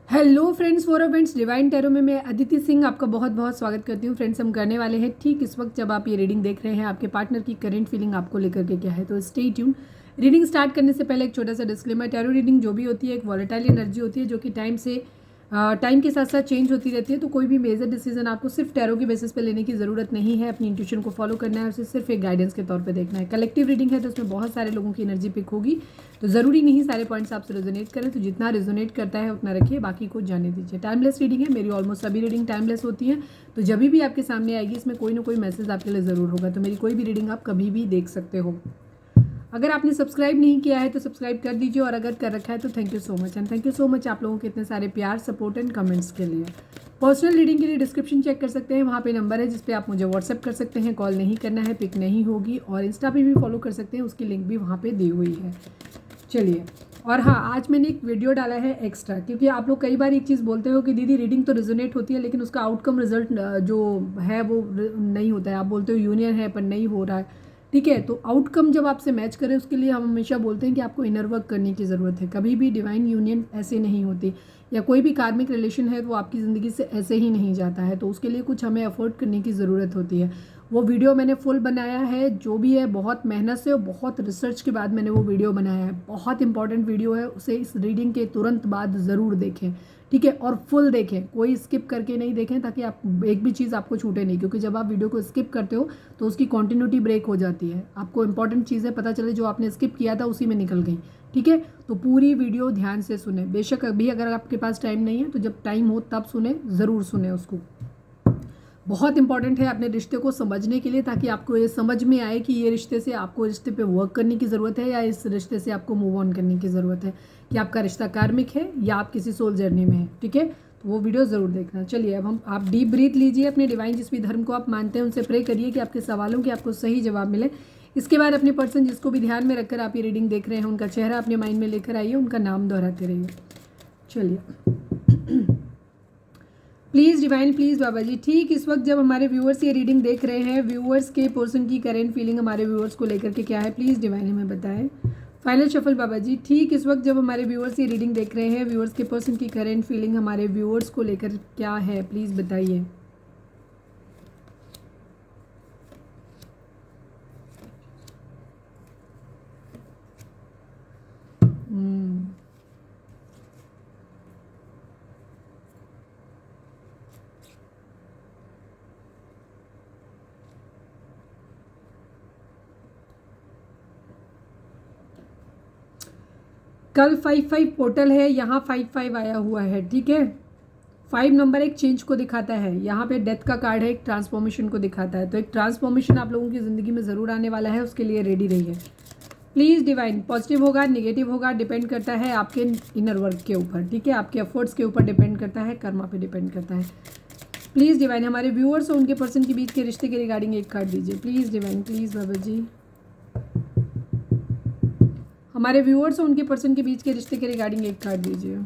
Hello friends, for friends divine tarot में मैं अदिति सिंह आपका बहुत बहुत स्वागत करती हूँ। फ्रेंड्स, हम करने वाले हैं ठीक इस वक्त जब आप ये रीडिंग देख रहे हैं आपके पार्टनर की करंट फीलिंग आपको लेकर के क्या है। तो स्टे ट्यून। रीडिंग स्टार्ट करने से पहले एक छोटा सा डिस्क्लेमर, टैरो रीडिंग जो भी होती है एक वॉलेटाइल एनर्जी होती है जो कि टाइम के साथ साथ चेंज होती रहती है। तो कोई भी मेजर डिसीजन आपको सिर्फ टैरो की बेसिस पे लेने की ज़रूरत नहीं है। अपनी इंट्यूशन को फॉलो करना है, उसे सिर्फ एक गाइडेंस के तौर पे देखना है। कलेक्टिव रीडिंग है तो उसमें बहुत सारे लोगों की एनर्जी पिक होगी, तो ज़रूरी नहीं सारे पॉइंट्स आपसे रेजोनेट करें। तो जितना रेजोनेट करता है उतना रखिए, बाकी को जाने दीजिए। टाइमलेस रीडिंग है, मेरी ऑलमोस्ट सभी रीडिंग टाइमलेस होती हैं। तो जब भी आपके सामने आएगी इसमें कोई ना कोई मैसेज आपके लिए ज़रूर होगा। तो मेरी कोई भी रीडिंग आप कभी भी देख सकते हो। अगर आपने सब्सक्राइब नहीं किया है तो सब्सक्राइब कर दीजिए, और अगर कर रखा है तो thank you so much. And thank you so much आप लोगों के इतने सारे प्यार, सपोर्ट एंड कमेंट्स के लिए। पर्सनल रीडिंग के लिए डिस्क्रिप्शन चेक कर सकते हैं, वहाँ पे नंबर है जिस पे आप मुझे व्हाट्सएप कर सकते हैं। कॉल नहीं करना है, पिक नहीं होगी। और इंस्टा पे भी फॉलो कर सकते हैं, उसकी लिंक भी वहाँ पे दी हुई है। चलिए, और हाँ, आज मैंने एक वीडियो डाला है एक्स्ट्रा, क्योंकि आप लोग कई बार एक चीज़ बोलते हो कि दीदी रीडिंग तो रिजोनेट होती है लेकिन उसका आउटकम रिजल्ट जो है वो नहीं होता है। आप बोलते हो यूनियन है पर नहीं हो रहा है। ठीक है, तो आउटकम जब आपसे मैच करे उसके लिए हम हमेशा बोलते हैं कि आपको इनर वर्क करने की ज़रूरत है। कभी भी डिवाइन यूनियन ऐसे नहीं होती, या कोई भी कार्मिक रिलेशन है तो आपकी ज़िंदगी से ऐसे ही नहीं जाता है। तो उसके लिए कुछ हमें एफर्ट करने की ज़रूरत होती है। वो वीडियो मैंने फुल बनाया है, जो भी है बहुत मेहनत से और बहुत रिसर्च के बाद मैंने वो वीडियो बनाया है। बहुत इंपॉर्टेंट वीडियो है, उसे इस रीडिंग के तुरंत बाद ज़रूर देखें। ठीक है, और फुल देखें, कोई स्किप करके नहीं देखें, ताकि आप एक भी चीज़ आपको छूटे नहीं। क्योंकि जब आप वीडियो को स्किप करते हो तो उसकी कॉन्टिन्यूटी ब्रेक हो जाती है, आपको इंपॉर्टेंट चीज़ें पता चले जो आपने स्किप किया था उसी में निकल गई। ठीक है, तो पूरी वीडियो ध्यान से सुने। बेशक अभी अगर आपके पास टाइम नहीं है तो जब टाइम हो तब सुने, ज़रूर सुने उसको। बहुत इंपॉर्टेंट है अपने रिश्ते को समझने के लिए, ताकि आपको ये समझ में आए कि ये रिश्ते से आपको रिश्ते पे वर्क करने की ज़रूरत है या इस रिश्ते से आपको मूव ऑन करने की ज़रूरत है, कि आपका रिश्ता कार्मिक है या आप किसी सोल जर्नी में है। ठीक है, तो वो वीडियो ज़रूर देखना। चलिए, अब आप डीप ब्रीथ लीजिए, अपने डिवाइन जिस भी धर्म को आप मानते हैं उनसे प्रे करिए कि आपके सवालों के आपको सही जवाब मिले। इसके बाद अपने पर्सन जिसको भी ध्यान में रखकर आप ये रीडिंग देख रहे हैं उनका चेहरा अपने माइंड में लेकर आइए, उनका नाम दोहराते रहिए। चलिए, प्लीज़ डिवाइन, प्लीज़ बाबा जी, ठीक इस वक्त जब हमारे व्यूअर्स ये रीडिंग देख रहे हैं, व्यूअर्स के पर्सन की करेंट फीलिंग हमारे व्यूअर्स को लेकर के क्या है, प्लीज़ डिवाइन हमें बताएं। फाइनल शफल बाबा जी, ठीक इस वक्त जब हमारे व्यूअर्स ये रीडिंग देख रहे हैं, व्यूअर्स के पर्सन की करेंट फीलिंग हमारे व्यूअर्स को लेकर क्या है, प्लीज़ बताइए। कल 5-5 पोर्टल है, यहाँ 5-5 आया हुआ है। ठीक है, 5 नंबर एक चेंज को दिखाता है, यहाँ पे डेथ का कार्ड है, एक ट्रांसफॉर्मेशन को दिखाता है। तो एक ट्रांसफॉर्मेशन आप लोगों की ज़िंदगी में ज़रूर आने वाला है, उसके लिए रेडी रहिए। प्लीज़ डिवाइन, पॉजिटिव होगा नेगेटिव होगा डिपेंड करता है आपके इनर वर्क के ऊपर। ठीक है, आपके एफर्ट्स के ऊपर डिपेंड करता है, कर्मा पे डिपेंड करता है। प्लीज़ डिवाइन, हमारे व्यूअर्स और उनके पर्सन के बीच के रिश्ते के रिगार्डिंग एक कार्ड दीजिए। प्लीज़ डिवाइन, प्लीज़ बाबा जी, हमारे व्यूअर्स और उनके पर्सन के बीच के रिश्ते के रिगार्डिंग एक कार्ड दीजिए।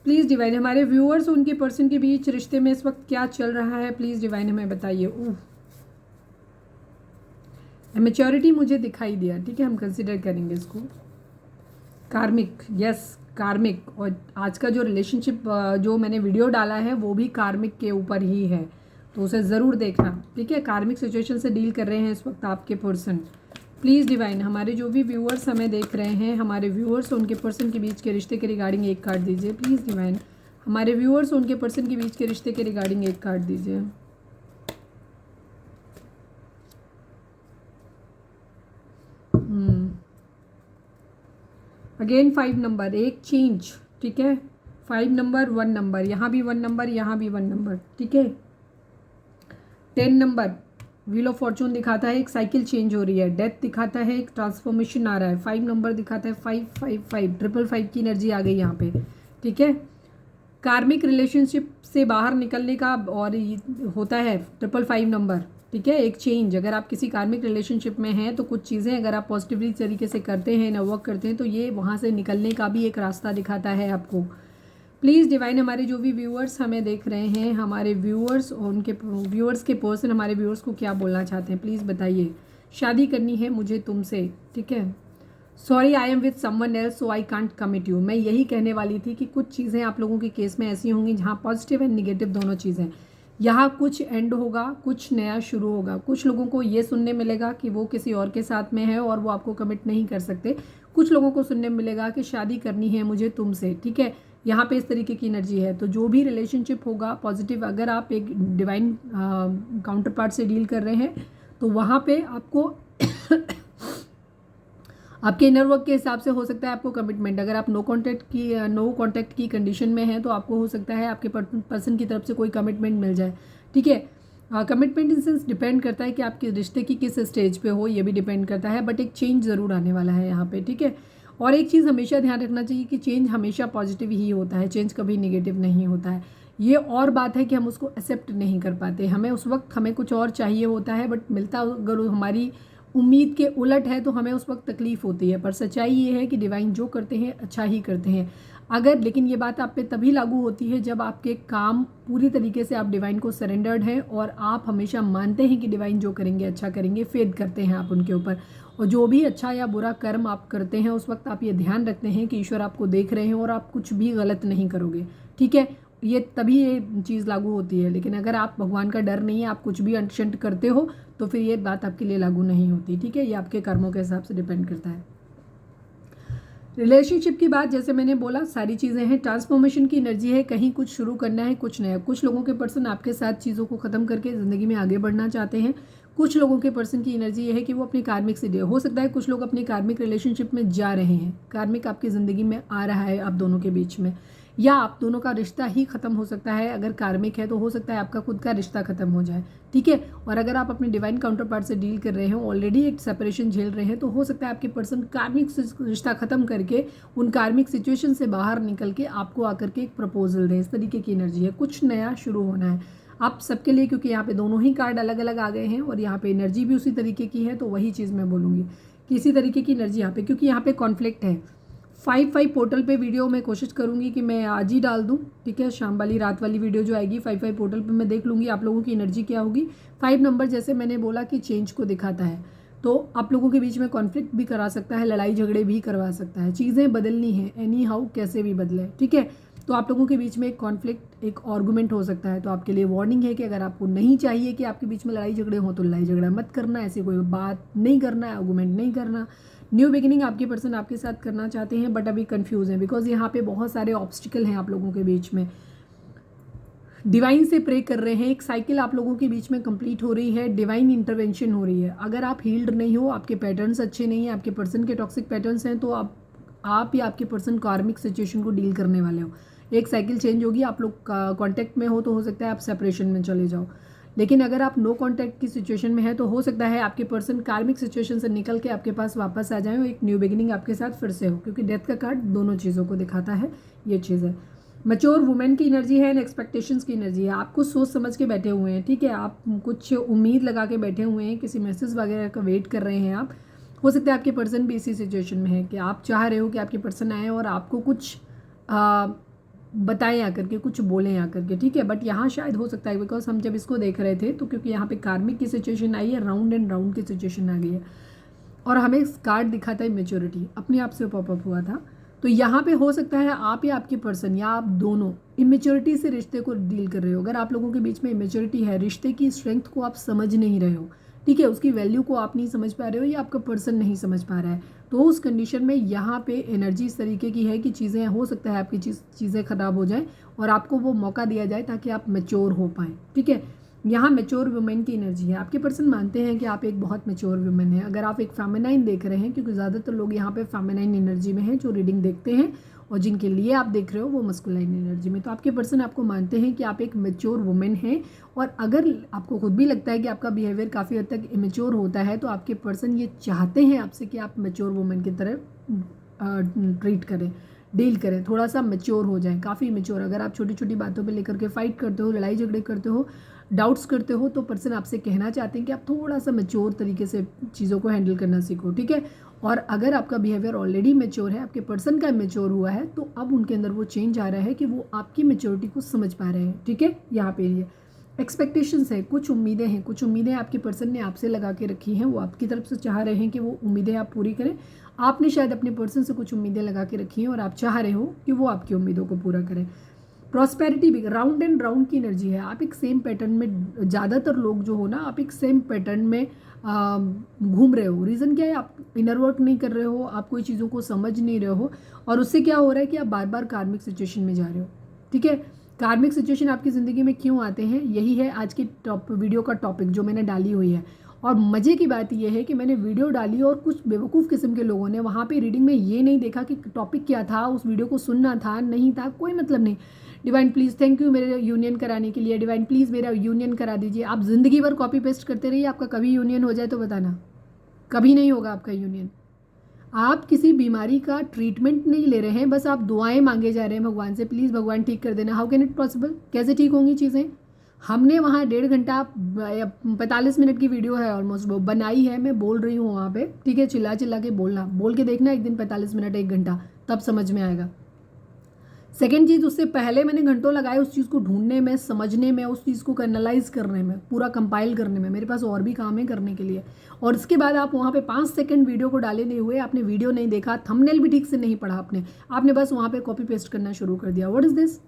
प्लीज़ डिवाइन, हमारे व्यूअर्स और उनके पर्सन के बीच रिश्ते में इस वक्त क्या चल रहा है, प्लीज़ डिवाइन हमें बताइए। मैच्योरिटी मुझे दिखाई दिया। ठीक है, हम कंसिडर करेंगे इसको। कार्मिक, यस कार्मिक। और आज का जो रिलेशनशिप जो मैंने वीडियो डाला है वो भी कार्मिक के ऊपर ही है, तो उसे ज़रूर देखना। ठीक है, कार्मिक सिचुएशन से डील कर रहे हैं इस वक्त आपके पर्सन। प्लीज़ डिवाइन, हमारे जो भी व्यूअर्स हमें देख रहे हैं, हमारे व्यूअर्स और उनके पर्सन के बीच के रिश्ते के रिगार्डिंग एक कार्ड दीजिए। प्लीज़ डिवाइन, हमारे व्यूअर्स और उनके पर्सन के बीच के रिश्ते के रिगार्डिंग एक कार्ड दीजिए। अगेन 5 नंबर, एक चेंज। ठीक है, 5 नंबर 1 नंबर, यहाँ भी 1 नंबर, यहाँ भी 1 नंबर। ठीक है, 10 नंबर व्हील ऑफ फॉर्चून दिखाता है, एक साइकिल चेंज हो रही है। डेथ दिखाता है, एक ट्रांसफॉर्मेशन आ रहा है। 5 नंबर दिखाता है, 555 555 की एनर्जी आ गई यहाँ पे। ठीक है, कार्मिक रिलेशनशिप से बाहर निकलने का और होता है 555 नंबर। ठीक है, एक चेंज। अगर आप किसी कार्मिक रिलेशनशिप में हैं तो कुछ चीज़ें अगर आप पॉजिटिवली तरीके से करते हैं ना वर्क करते हैं तो ये वहाँ से निकलने का भी एक रास्ता दिखाता है आपको। प्लीज़ डिवाइन हमारे जो भी व्यूअर्स हमें देख रहे हैं, हमारे व्यूअर्स और उनके व्यूअर्स के पर्सन हमारे व्यूअर्स को क्या बोलना चाहते हैं, प्लीज़ बताइए। शादी करनी है मुझे तुमसे, ठीक है। Sorry I am with someone else so I can't commit you. मैं यही कहने वाली थी कि कुछ चीज़ें आप लोगों के केस में ऐसी होंगी जहाँ पॉजिटिव एंड निगेटिव दोनों चीज़ें, यहाँ कुछ एंड होगा, कुछ नया शुरू होगा। कुछ लोगों को ये सुनने मिलेगा कि वो किसी और के साथ में है और वो आपको कमिट नहीं कर सकते। कुछ लोगों को सुनने मिलेगा कि शादी करनी है मुझे तुमसे, ठीक है। यहाँ पे इस तरीके की एनर्जी है। तो जो भी रिलेशनशिप होगा पॉजिटिव, अगर आप एक डिवाइन काउंटर पार्ट से डील कर रहे हैं तो वहाँ पे आपको आपके इनर वर्क के हिसाब से हो सकता है आपको कमिटमेंट, अगर आप नो कांटेक्ट की कंडीशन में हैं तो आपको हो सकता है आपके पर्सन की तरफ से कोई कमिटमेंट मिल जाए, ठीक है। कमिटमेंट इन सेंस डिपेंड करता है कि आपके रिश्ते की किस स्टेज पे हो, ये भी डिपेंड करता है, बट एक चेंज ज़रूर आने वाला है यहाँ पे, ठीक है। और एक चीज़ हमेशा ध्यान रखना चाहिए कि चेंज हमेशा पॉजिटिव ही होता है, चेंज कभी नेगेटिव नहीं होता है। ये और बात है कि हम उसको एक्सेप्ट नहीं कर पाते, हमें उस वक्त हमें कुछ और चाहिए होता है, बट मिलता अगर हमारी उम्मीद के उलट है तो हमें उस वक्त तकलीफ होती है। पर सच्चाई ये है कि डिवाइन जो करते हैं अच्छा ही करते हैं। अगर लेकिन ये बात आप पे तभी लागू होती है जब आपके काम पूरी तरीके से आप डिवाइन को सरेंडर्ड हैं और आप हमेशा मानते हैं कि डिवाइन जो करेंगे अच्छा करेंगे, फेथ करते हैं आप उनके ऊपर। और जो भी अच्छा या बुरा कर्म आप करते हैं उस वक्त आप ये ध्यान रखते हैं कि ईश्वर आपको देख रहे हैं और आप कुछ भी गलत नहीं करोगे, ठीक है। ये तभी ये चीज़ लागू होती है। लेकिन अगर आप भगवान का डर नहीं है, आप कुछ भी अनशंट करते हो तो फिर ये बात आपके लिए लागू नहीं होती, ठीक है। ये आपके कर्मों के हिसाब से डिपेंड करता है। रिलेशनशिप की बात जैसे मैंने बोला सारी चीज़ें हैं, ट्रांसफॉर्मेशन की एनर्जी है, कहीं कुछ शुरू करना है, कुछ नया। कुछ लोगों के पर्सन आपके साथ चीज़ों को ख़त्म करके ज़िंदगी में आगे बढ़ना चाहते हैं। कुछ लोगों के पर्सन की एनर्जी ये है कि वो अपने कार्मिक से हो सकता है कुछ लोग अपने कार्मिक रिलेशनशिप में जा रहे हैं, कार्मिक आपकी ज़िंदगी में आ रहा है आप दोनों के बीच में, या आप दोनों का रिश्ता ही ख़त्म हो सकता है। अगर कार्मिक है तो हो सकता है आपका खुद का रिश्ता ख़त्म हो जाए, ठीक है। और अगर आप अपने डिवाइन काउंटर पार्ट से डील कर रहे हो, ऑलरेडी एक सेपरेशन झेल रहे हैं, तो हो सकता है आपके पर्सन कार्मिक रिश्ता ख़त्म करके उन कार्मिक सिचुएशन से बाहर निकल के आपको आकर के एक प्रपोजल दें। इस तरीके की एनर्जी है, कुछ नया शुरू होना है आप सबके लिए, क्योंकि यहाँ पे दोनों ही कार्ड अलग अलग आ गए हैं और यहाँ पे एनर्जी भी उसी तरीके की है। तो वही चीज़ मैं बोलूँगी कि इसी तरीके की एनर्जी यहाँ पे, क्योंकि यहाँ पे कॉन्फ्लिक्ट है। 5-5 पोर्टल पे वीडियो मैं कोशिश करूँगी कि मैं आज ही डाल दूँ, ठीक है। शाम वाली रात वाली वीडियो जो आएगी 5-5 पोर्टल पे मैं देख लूँगी आप लोगों की एनर्जी क्या होगी। 5 नंबर जैसे मैंने बोला कि चेंज को दिखाता है, तो आप लोगों के बीच में कॉन्फ्लिक्ट भी करा सकता है, लड़ाई झगड़े भी करवा सकता है। चीज़ें बदलनी है एनी हाउ, कैसे भी बदले, ठीक है। तो आप लोगों के बीच में एक कॉन्फ्लिक्ट, एक आर्गूमेंट हो सकता है। तो आपके लिए वार्निंग है कि अगर आपको नहीं चाहिए कि आपके बीच में लड़ाई झगड़े हो तो लड़ाई झगड़ा मत करना, ऐसी कोई बात नहीं करना है, आर्गूमेंट नहीं करना। न्यू बिगिनिंग आपके पर्सन आपके साथ करना चाहते हैं बट अभी कंफ्यूज हैं, बिकॉज यहाँ पे बहुत सारे ऑब्स्टिकल हैं आप लोगों के बीच में। डिवाइन से प्रे कर रहे हैं, एक साइकिल आप लोगों के बीच में कंप्लीट हो रही है, डिवाइन इंटरवेंशन हो रही है। अगर आप हील्ड नहीं हो, आपके पैटर्न्स अच्छे नहीं हैं, आपके पर्सन के टॉक्सिक पैटर्न्स हैं, तो आप या आपके पर्सन कार्मिक सिचुएशन को डील करने वाले हो। एक साइकिल चेंज होगी, आप लोग कॉन्टैक्ट में हो तो हो सकता है आप सेपरेशन में चले जाओ। लेकिन अगर आप नो कॉन्टैक्ट की सिचुएशन में है तो हो सकता है आपके पर्सन कार्मिक सिचुएशन से निकल के आपके पास वापस आ जाए और एक न्यू बिगिनिंग आपके साथ फिर से हो, क्योंकि डेथ का कार्ड दोनों चीज़ों को दिखाता है। ये चीज़ है, मैच्योर वुमेन की एनर्जी है एंड एक्सपेक्टेशंस की एनर्जी है। आपको सोच समझ के बैठे हुए हैं, ठीक है। आप कुछ उम्मीद लगा के बैठे हुए हैं, किसी मैसेज वगैरह का वेट कर रहे हैं आप। हो सकता है आपके पर्सन भी इसी सिचुएशन में है कि आप चाह रहे हो कि आपके पर्सन आए और आपको कुछ बताएं आकर के, कुछ बोलें आकर के, ठीक है। बट यहाँ शायद हो सकता है, बिकॉज हम जब इसको देख रहे थे तो क्योंकि यहाँ पे कार्मिक की सिचुएशन आई है, राउंड एंड राउंड की सिचुएशन आ गई है और हमें कार्ड दिखाता है मेच्योरिटी, अपने आप से पॉपअप हुआ था। तो यहाँ पे हो सकता है आप या आपके पर्सन या आप दोनों इमेच्योरिटी से रिश्ते को डील कर रहे हो। अगर आप लोगों के बीच में इमेच्योरिटी है, रिश्ते की स्ट्रेंथ को आप समझ नहीं रहे हो, ठीक है, उसकी वैल्यू को आप नहीं समझ पा रहे हो या आपका पर्सन नहीं समझ पा रहा है, तो उस कंडीशन में यहाँ पे एनर्जी इस तरीके की है कि चीज़ें, हो सकता है आपकी चीज़ें ख़राब हो जाए और आपको वो मौका दिया जाए ताकि आप मैच्योर हो पाएँ, ठीक है। यहाँ मैच्योर वुमेन की एनर्जी है, आपके पर्सन मानते हैं कि आप एक बहुत मैच्योर वुमेन है। अगर आप एक फेमिनाइन देख रहे हैं, क्योंकि ज़्यादातर लोग यहाँ पे फेमिनाइन एनर्जी में हैं जो रीडिंग देखते हैं, और जिनके लिए आप देख रहे हो वो मस्कुलाइन एनर्जी में, तो आपके पर्सन आपको मानते हैं कि आप एक मैच्योर वुमेन हैं। और अगर आपको खुद भी लगता है कि आपका बिहेवियर काफ़ी हद तक इमेच्योर होता है, तो आपके पर्सन ये चाहते हैं आपसे कि आप मैच्योर वुमेन की तरह ट्रीट करें, डील करें, थोड़ा सा मैच्योर हो जाएं, काफ़ी मैच्योर। अगर आप छोटी छोटी बातों पे लेकर के फाइट करते हो, लड़ाई झगड़े करते हो, डाउट्स करते हो तो पर्सन आपसे कहना चाहते हैं कि आप थोड़ा सा मैच्योर तरीके से चीज़ों को हैंडल करना सीखो, ठीक है। और अगर आपका बिहेवियर ऑलरेडी मैच्योर है, आपके पर्सन का मैच्योर हुआ है, तो अब उनके अंदर वो चेंज आ रहा है कि वो आपकी मैच्योरिटी को समझ पा रहे हैं, ठीक है। यहाँ पे ये एक्सपेक्टेशंस है, कुछ उम्मीदें हैं, कुछ उम्मीदें आपके पर्सन ने आपसे लगा के रखी हैं, वो आपकी तरफ से चाह रहे हैं कि वो उम्मीदें आप पूरी करें। आपने शायद अपने पर्सन से कुछ उम्मीदें लगा के रखी हैं और आप चाह रहे हो कि वो आपकी उम्मीदों को पूरा करें। प्रॉस्पेरिटी भी राउंड एंड राउंड की एनर्जी है। आप एक सेम पैटर्न में, ज़्यादातर लोग जो हो ना, आप एक सेम पैटर्न में घूम रहे हो। रीज़न क्या है? आप इनर वर्क नहीं कर रहे हो, आप कोई चीज़ों को समझ नहीं रहे हो, और उससे क्या हो रहा है कि आप बार बार कार्मिक सिचुएशन में जा रहे हो, ठीक है। कार्मिक सिचुएशन आपकी ज़िंदगी में क्यों आते हैं, यही है आज की वीडियो का टॉपिक जो मैंने डाली हुई है। और मज़े की बात यह है कि मैंने वीडियो डाली और कुछ बेवकूफ़ किस्म के लोगों ने वहाँ पे रीडिंग में ये नहीं देखा कि टॉपिक क्या था, उस वीडियो को सुनना था नहीं था, कोई मतलब नहीं। डिवाइन प्लीज़, थैंक यू मेरे यूनियन कराने के लिए। डिवाइन प्लीज़ मेरा यूनियन करा दीजिए। आप ज़िंदगी भर कॉपी पेस्ट करते रहिए, आपका कभी यूनियन हो जाए तो बताना, कभी नहीं होगा आपका यूनियन। आप किसी बीमारी का ट्रीटमेंट नहीं ले रहे हैं, बस आप दुआएं मांगे जा रहे हैं भगवान से, प्लीज़ भगवान ठीक कर देना। How can it possible? कैसे ठीक होंगी चीज़ें? हमने वहाँ 1.5 घंटा 45 मिनट की वीडियो है ऑलमोस्ट वो बनाई है, मैं बोल रही हूँ वहाँ पे, ठीक है। चिल्ला चिल्ला के बोलना, बोल के देखना एक दिन 45 मिनट 1 घंटा, तब समझ में आएगा। सेकेंड चीज़, उससे पहले मैंने घंटों लगाए उस चीज़ को ढूंढने में, समझने में, उस चीज़ को एनालाइज करने में, पूरा कंपाइल करने में। मेरे पास और भी काम है करने के लिए। और इसके बाद आप वहाँ पे 5 सेकंड वीडियो को डाले नहीं हुए, आपने वीडियो नहीं देखा, थंबनेल भी ठीक से नहीं पढ़ा आपने बस वहाँ पे कॉपी पेस्ट करना शुरू कर दिया। What is this?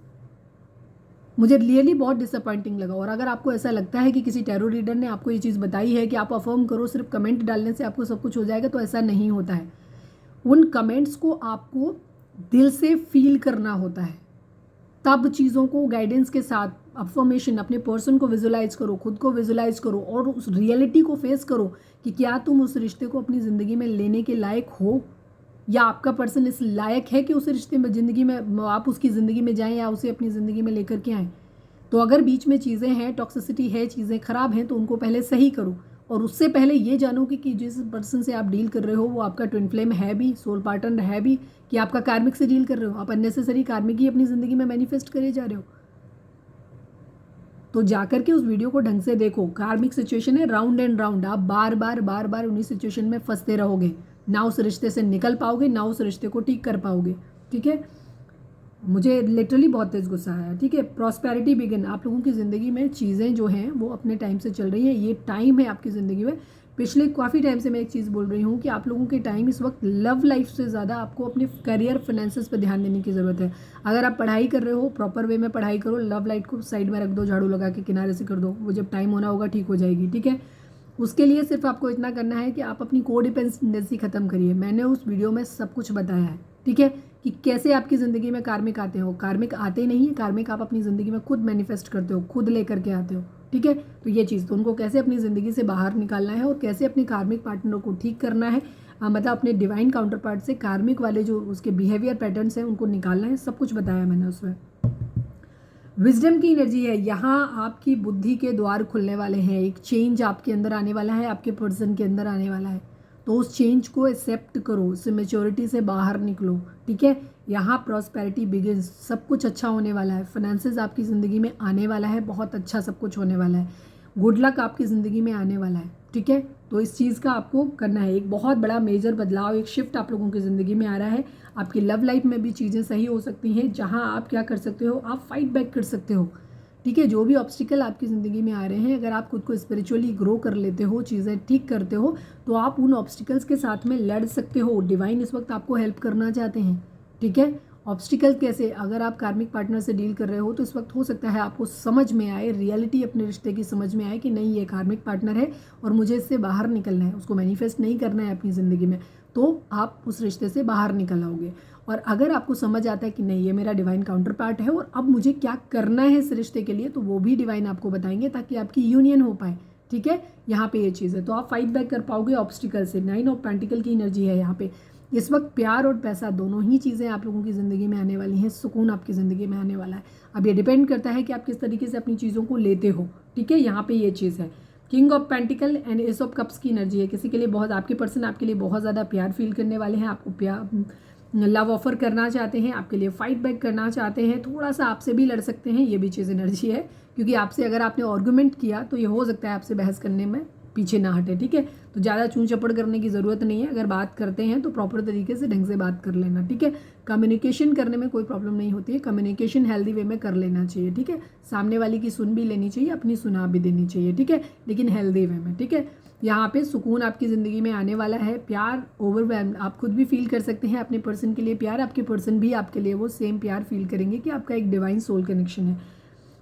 मुझे रियली बहुत डिसअपॉइंटिंग लगा। और अगर आपको ऐसा लगता है कि किसी टैरो रीडर ने आपको ये चीज़ बताई है कि आप अफर्म करो, सिर्फ कमेंट डालने से आपको सब कुछ हो जाएगा, तो ऐसा नहीं होता है। उन कमेंट्स को आपको दिल से फील करना होता है, तब चीज़ों को गाइडेंस के साथ अफर्मेशन, अपने पर्सन को विजुलाइज करो, खुद को विजुलाइज करो और उस रियलिटी को फेस करो कि क्या तुम उस रिश्ते को अपनी ज़िंदगी में लेने के लायक हो, या आपका पर्सन इस लायक है कि उस रिश्ते में, ज़िंदगी में आप उसकी ज़िंदगी में जाएं या उसे अपनी ज़िंदगी में लेकर के आएँ। तो अगर बीच में चीज़ें हैं, टॉक्सिसिटी है, चीज़ें ख़राब हैं, तो उनको पहले सही करो। और उससे पहले ये जानो कि जिस पर्सन से आप डील कर रहे हो वो आपका ट्विन फ्लेम है भी, सोल पार्टनर है भी, कि आपका कार्मिक से डील कर रहे हो। आप अननेसेसरी कार्मिक ही अपनी ज़िंदगी में मैनिफेस्ट करे जा रहे हो। तो जाकर के उस वीडियो को ढंग से देखो। कार्मिक सिचुएशन है राउंड एंड राउंड, आप बार बार उन्हीं सिचुएशन में फंसते रहोगे, ना उस रिश्ते से निकल पाओगे, ना उस रिश्ते को ठीक कर पाओगे, ठीक है। मुझे लिटरली बहुत तेज़ गुस्सा आया, ठीक है। प्रॉस्पेरिटी बिगिन, आप लोगों की ज़िंदगी में चीज़ें जो हैं वो अपने टाइम से चल रही हैं। ये टाइम है आपकी ज़िंदगी में। पिछले काफ़ी टाइम से मैं एक चीज़ बोल रही हूँ कि आप लोगों के टाइम इस वक्त लव लाइफ से ज़्यादा आपको अपने करियर, फाइनेंसेस पर ध्यान देने की ज़रूरत है। अगर आप पढ़ाई कर रहे हो, प्रॉपर वे में पढ़ाई करो, लव लाइफ को साइड में रख दो, झाड़ू लगा के किनारे से कर दो, वो जब टाइम होना होगा ठीक हो जाएगी, ठीक है। उसके लिए सिर्फ आपको इतना करना है कि आप अपनी कोडिपेंडेंसी खत्म करिए। मैंने उस वीडियो में सब कुछ बताया है, ठीक है, कि कैसे आपकी ज़िंदगी में कार्मिक आते हो। कार्मिक आते नहीं है, कार्मिक आप अपनी ज़िंदगी में खुद मैनिफेस्ट करते हो, खुद लेकर के आते हो, ठीक है। तो ये चीज़, तो उनको कैसे अपनी ज़िंदगी से बाहर निकालना है और कैसे अपने कार्मिक पार्टनर को ठीक करना है, मतलब अपने डिवाइन काउंटर पार्ट से कार्मिक वाले जो उसके बिहेवियर पैटर्न्स हैं उनको निकालना है, सब कुछ बताया मैंने उसमें। विजडम की एनर्जी है यहाँ, आपकी बुद्धि के द्वार खुलने वाले हैं, एक चेंज आपके अंदर आने वाला है, आपके पर्सन के अंदर आने वाला है। तो उस चेंज को एक्सेप्ट करो, उससे मैच्योरिटी से बाहर निकलो, ठीक है। यहाँ प्रॉस्पेरिटी बिगिंस, सब कुछ अच्छा होने वाला है। फाइनेंसेस आपकी ज़िंदगी में आने वाला है, बहुत अच्छा सब कुछ होने वाला है। गुड लक आपकी ज़िंदगी में आने वाला है, ठीक है। तो इस चीज़ का आपको करना है, एक बहुत बड़ा मेजर बदलाव, एक शिफ्ट आप लोगों की ज़िंदगी में आ रहा है। आपकी लव लाइफ में भी चीज़ें सही हो सकती हैं, जहाँ आप क्या कर सकते हो, आप फाइट बैक कर सकते हो, ठीक है। जो भी ऑब्स्टिकल आपकी ज़िंदगी में आ रहे हैं, अगर आप खुद को स्पिरिचुअली ग्रो कर लेते हो, चीज़ें ठीक करते हो, तो आप उन ऑब्स्टिकल्स के साथ में लड़ सकते हो। डिवाइन इस वक्त आपको हेल्प करना चाहते हैं, ठीक है। ऑब्स्टिकल कैसे, अगर आप कार्मिक पार्टनर से डील कर रहे हो तो इस वक्त हो सकता है आपको समझ में आए, रियलिटी अपने रिश्ते की समझ में आए कि नहीं ये कार्मिक पार्टनर है और मुझे इससे बाहर निकलना है, उसको मैनिफेस्ट नहीं करना है अपनी ज़िंदगी में, तो आप उस रिश्ते से बाहर निकल आओगे। और अगर आपको समझ आता है कि नहीं ये मेरा डिवाइन काउंटर पार्ट है और अब मुझे क्या करना है इस रिश्ते के लिए, तो वो भी डिवाइन आपको बताएंगे ताकि आपकी यूनियन हो पाए, ठीक है। यहाँ पे ये चीज़ है, तो आप फाइट बैक कर पाओगे ऑब्स्टिकल से। 9 ऑफ पेंटिकल की एनर्जी है यहाँ पे। इस वक्त प्यार और पैसा दोनों ही चीज़ें आप लोगों की ज़िंदगी में आने वाली हैं, सुकून आपकी ज़िंदगी में आने वाला है। अब ये डिपेंड करता है कि आप किस तरीके से अपनी चीज़ों को लेते हो, ठीक है। यहाँ पे ये चीज़ है। King of pentacle and S of cups की एनर्जी है। किसी के लिए बहुत, आपके पर्सन आपके लिए बहुत ज़्यादा प्यार फील करने वाले हैं, आपको प्यार लव ऑफर करना चाहते हैं, आपके लिए फाइट बैक करना चाहते हैं, थोड़ा सा आपसे भी लड़ सकते हैं, ये भी चीज़ एनर्जी है। क्योंकि आपसे अगर आपने आर्गूमेंट किया तो ये हो सकता है आपसे बहस करने में पीछे ना हटे, ठीक है। तो ज़्यादा चूं चपड़ करने की ज़रूरत नहीं है, अगर बात करते हैं तो प्रॉपर तरीके से ढंग से बात कर लेना, ठीक है। कम्युनिकेशन करने में कोई प्रॉब्लम नहीं होती है, कम्युनिकेशन हेल्दी वे में कर लेना चाहिए, ठीक है। सामने वाले की सुन भी लेनी चाहिए, अपनी सुना भी देनी चाहिए, ठीक है, लेकिन हेल्दी वे में, ठीक है। यहाँ पे सुकून आपकी ज़िंदगी में आने वाला है। प्यार ओवरवेल्म आप खुद भी फील कर सकते हैं अपने पर्सन के लिए प्यार, आपके पर्सन भी आपके लिए वो सेम प्यार फील करेंगे कि आपका एक डिवाइन सोल कनेक्शन है।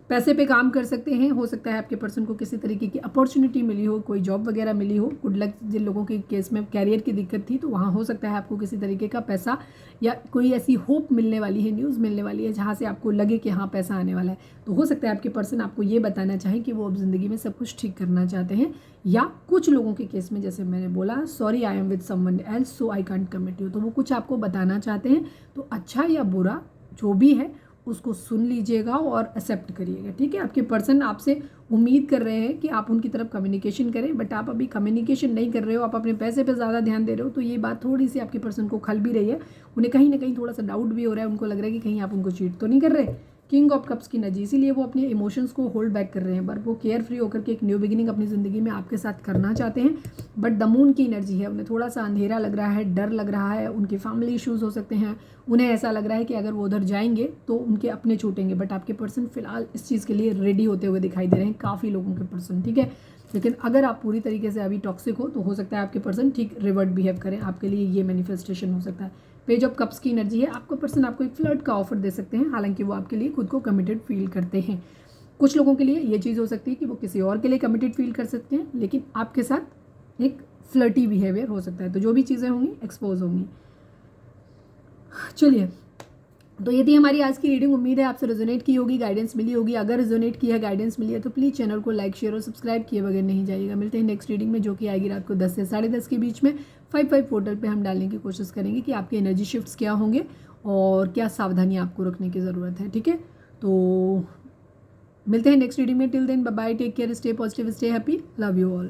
पैसे पे काम कर सकते हैं, हो सकता है आपके पर्सन को किसी तरीके की अपॉर्चुनिटी मिली हो, कोई जॉब वगैरह मिली हो। गुड लक जिन लोगों के केस में कैरियर की दिक्कत थी तो वहाँ हो सकता है आपको किसी तरीके का पैसा या कोई ऐसी होप मिलने वाली है, न्यूज़ मिलने वाली है जहाँ से आपको लगे कि हाँ पैसा आने वाला है। तो हो सकता है आपके पर्सन आपको ये बताना चाहें कि वो अब ज़िंदगी में सब कुछ ठीक करना चाहते हैं, या कुछ लोगों के केस में जैसे मैंने बोला sorry I am with someone else so I can't commit you, तो वो कुछ आपको बताना चाहते हैं। तो अच्छा या बुरा जो भी है उसको सुन लीजिएगा और एक्सेप्ट करिएगा, ठीक है। आपके पर्सन आपसे उम्मीद कर रहे हैं कि आप उनकी तरफ कम्युनिकेशन करें, बट आप अभी कम्युनिकेशन नहीं कर रहे हो, आप अपने पैसे पे ज़्यादा ध्यान दे रहे हो। तो ये बात थोड़ी सी आपके पर्सन को खल भी रही है, उन्हें कहीं ना कहीं थोड़ा सा डाउट भी हो रहा है, उनको लग रहा है कि कहीं आप उनको चीट तो नहीं कर रहे। किंग ऑफ कप्स की एनर्जी, इसीलिए वो अपने इमोशंस को होल्ड बैक कर रहे हैं, बट वो केयर फ्री होकर के एक न्यू बिगिनिंग अपनी ज़िंदगी में आपके साथ करना चाहते हैं। बट द मून की एनर्जी है, उन्हें थोड़ा सा अंधेरा लग रहा है, डर लग रहा है, उनके फैमिली इश्यूज़ हो सकते हैं, उन्हें ऐसा लग रहा है कि अगर वो उधर जाएंगे तो उनके अपने छूटेंगे। बट आपके पर्सन फिलहाल इस चीज़ के लिए रेडी होते हुए दिखाई दे रहे हैं, काफ़ी लोगों के पर्सन, ठीक है। लेकिन अगर आप पूरी तरीके से अभी टॉक्सिक हो तो हो सकता है आपके पर्सन ठीक रिवर्ट बिहेव करें, आपके लिए ये मैनिफेस्टेशन हो सकता है। पेज ऑफ कप्स की एनर्जी है, आपको पर्सन आपको एक फ्लर्ट का ऑफर दे सकते हैं, हालांकि वो आपके लिए खुद को कमिटेड फील करते हैं। कुछ लोगों के लिए ये चीज़ हो सकती है कि वो किसी और के लिए कमिटेड फील कर सकते हैं, लेकिन आपके साथ एक फ्लर्टी बिहेवियर हो सकता है। तो जो भी चीज़ें होंगी एक्सपोज होंगी। चलिए, तो ये थी हमारी आज की रीडिंग। उम्मीद है आपसे रेजोनेट की होगी, गाइडेंस मिली होगी। अगर रेजोनेट की है, गाइडेंस मिली है तो प्लीज़ चैनल को लाइक शेयर और सब्सक्राइब किए बगैर नहीं जाइएगा। मिलते हैं नेक्स्ट रीडिंग में, जो कि आएगी रात को 10 से 10:30 के बीच में। 5-5 पोर्टल पे हम डालने की कोशिश करेंगे कि आपके एनर्जी शिफ्ट्स क्या होंगे और क्या सावधानी आपको रखने की ज़रूरत है, ठीक है। तो मिलते हैं नेक्स्ट रीडिंग में। Till then bye bye, take care, stay positive, stay happy, love you all.